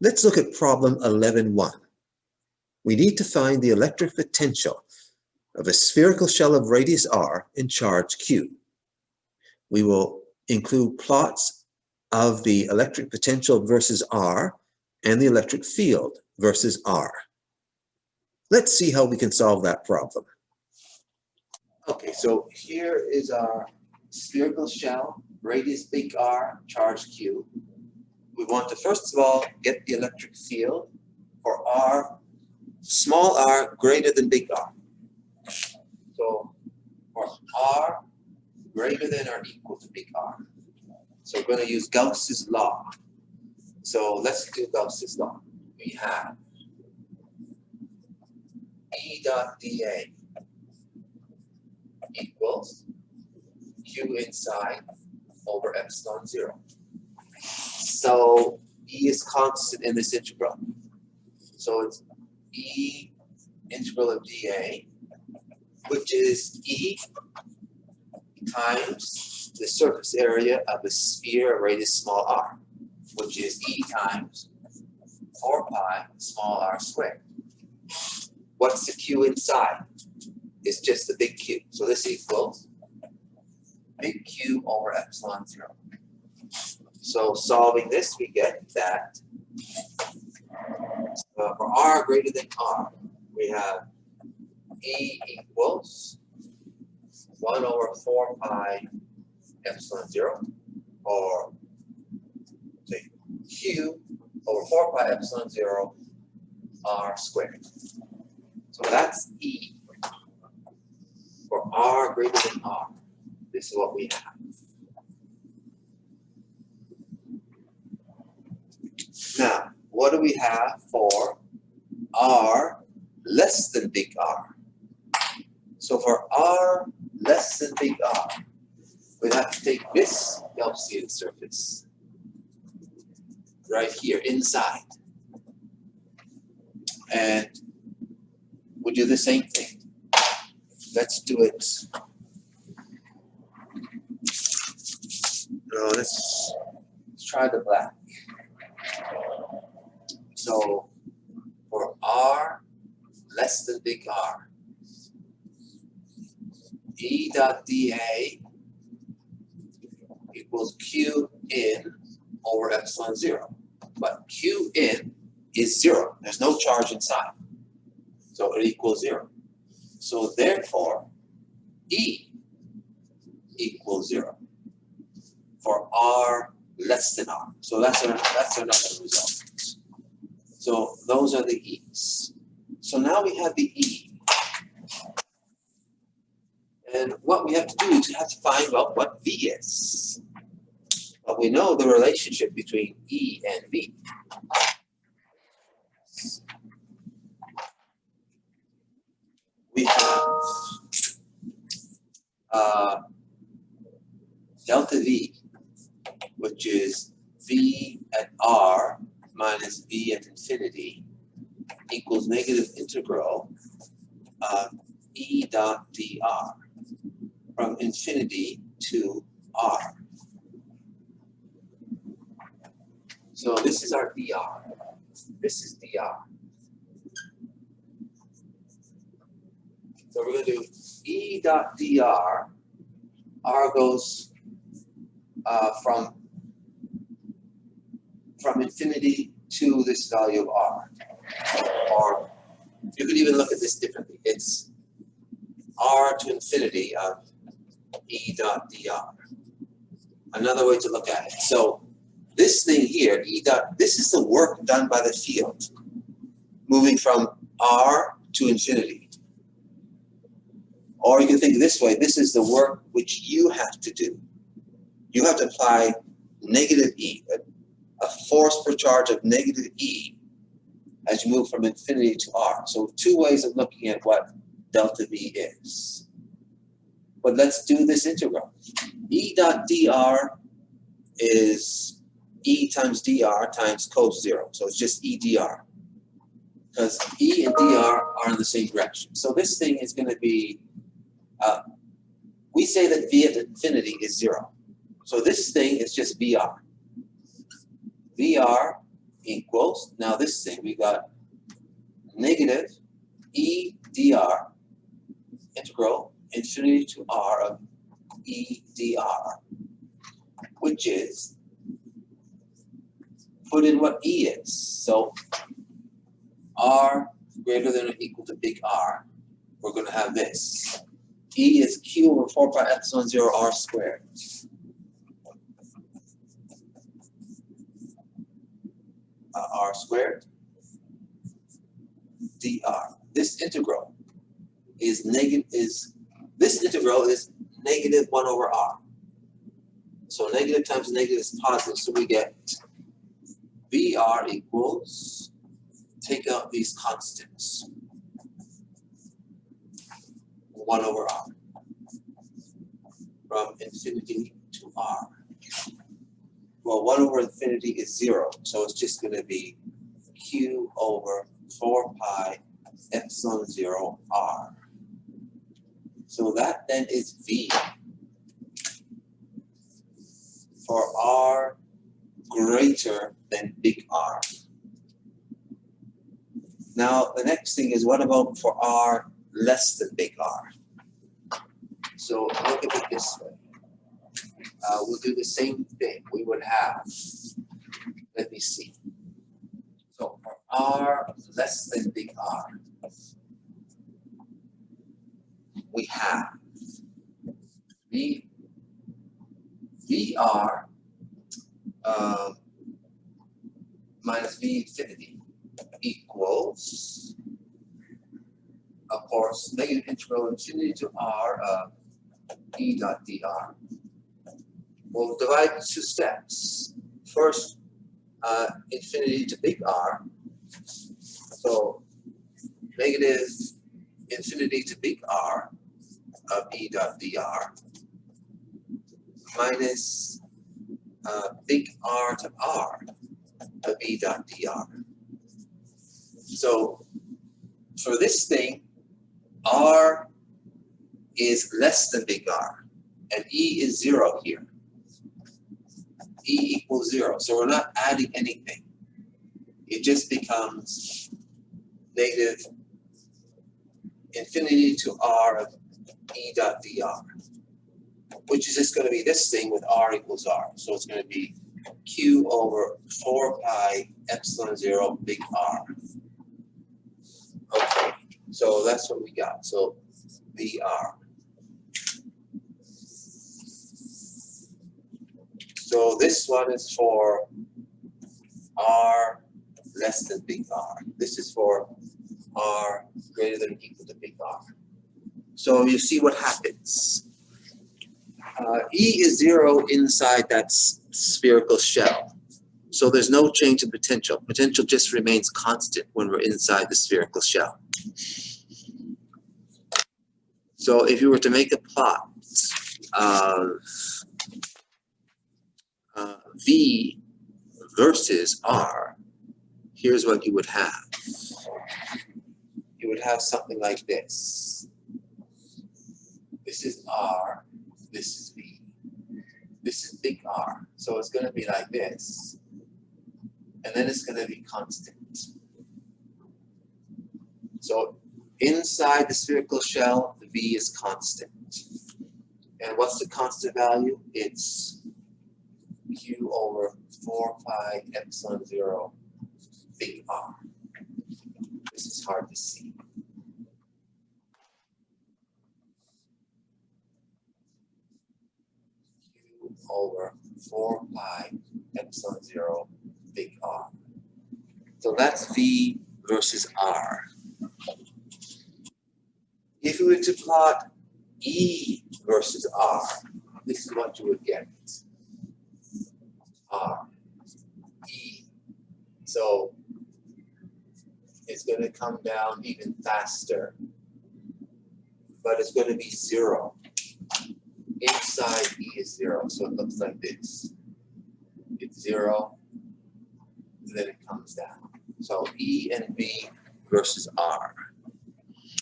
Let's look at problem 11.1. We need to find the electric potential of a spherical shell of radius r and charge q. We will include plots of the electric potential versus r and the electric field versus r. Let's see how we can solve that problem. Okay, so here is our spherical shell, radius big R, charge q. We want to first of all get the electric field for r, small r greater than big R. So for r greater than or equal to big R. So we're going to use Gauss's law. So let's do Gauss's law. We have E dot dA equals Q inside over epsilon 0. So E is constant in this integral. So it's E integral of dA, which is E times the surface area of a sphere of radius small r, which is E times 4 pi small r squared. What's the Q inside? It's just the big Q. So this equals big Q over epsilon 0. So solving this, we get that for r greater than r, we have E equals 1 over 4 pi epsilon 0, or say Q over 4 pi epsilon 0 r squared. So that's E for r greater than r. This is what we have. Now, what do we have for r less than big R? So for r less than big R, we have to take this Gaussian surface right here inside, and we do the same thing. Let's do it. No, let's try the black. So for r less than big R, E dot dA equals Q in over epsilon 0. But Q in is 0. There's no charge inside. So it equals 0. So therefore, E equals 0 for r less than r. So that's another result. So those are the E's. So now we have the E. And what we have to do is we have to find out what V is. But we know the relationship between E and V. We have delta V, which is V at R minus V at infinity equals negative integral of E dot dr from infinity to R. So this is our dr. This is dr. So we're going to do E dot dr. R goes from infinity to this value of R. Or you could even look at this differently. It's R to infinity of E dot dr. Another way to look at it. So this thing here, E dot, this is the work done by the field, moving from R to infinity. Or you can think this way, this is the work which you have to do. You have to apply negative E, a force per charge of negative E as you move from infinity to R. So two ways of looking at what delta V is. But let's do this integral. E dot dr is E times dr times cos 0. So it's just E dr. Because E and dr are in the same direction. So this thing is going to be, we say that V at infinity is 0. So this thing is just VR. VR equals, now this thing, we got negative e dr, integral infinity to r of e dr, which is, put in what e is. So r greater than or equal to big R, we're going to have this. E is q over 4 pi epsilon 0 r squared. R squared dr. This integral is negative 1 over r. So negative times negative is positive. So we get Vr equals, take out these constants, 1 over r from infinity to r. Well, 1 over infinity is 0, so it's just going to be q over 4 pi epsilon 0 r. So that then is V for r greater than big R. Now, the next thing is, what about for r less than big R? So look at it this way. We'll do the same thing. We would have, let me see. So for r less than big R, we have Vr minus V infinity equals, of course, negative integral infinity to r of e dot dr. We'll divide into 2 steps. First, infinity to big R. So negative infinity to big R of e dot dr minus big R to R of e dot dr. So for this thing, R is less than big R, and E is 0 here. E equals 0, so we're not adding anything. It just becomes negative infinity to R of E dot dr, which is just going to be this thing with R equals R. So it's going to be Q over 4 pi epsilon 0 big R. Okay, so that's what we got. So VR. So this one is for R less than big R. This is for R greater than or equal to big R. So you see what happens. E is 0 inside that spherical shell. So there's no change in potential. Potential just remains constant when we're inside the spherical shell. So if you were to make a plot of V versus R, here's what you would have. You would have something like this. This is R, this is V. This is big R, so it's going to be like this. And then it's going to be constant. So inside the spherical shell, the V is constant. And what's the constant value? It's Q over 4 pi epsilon 0 big R. This is hard to see. Q over 4 pi epsilon 0 big R. So that's V versus R. If we were to plot E versus R, this is what you would get. R, E. So it's going to come down even faster, but it's going to be 0. Inside E is 0, so it looks like this. It's 0, and then it comes down. So E and V versus R.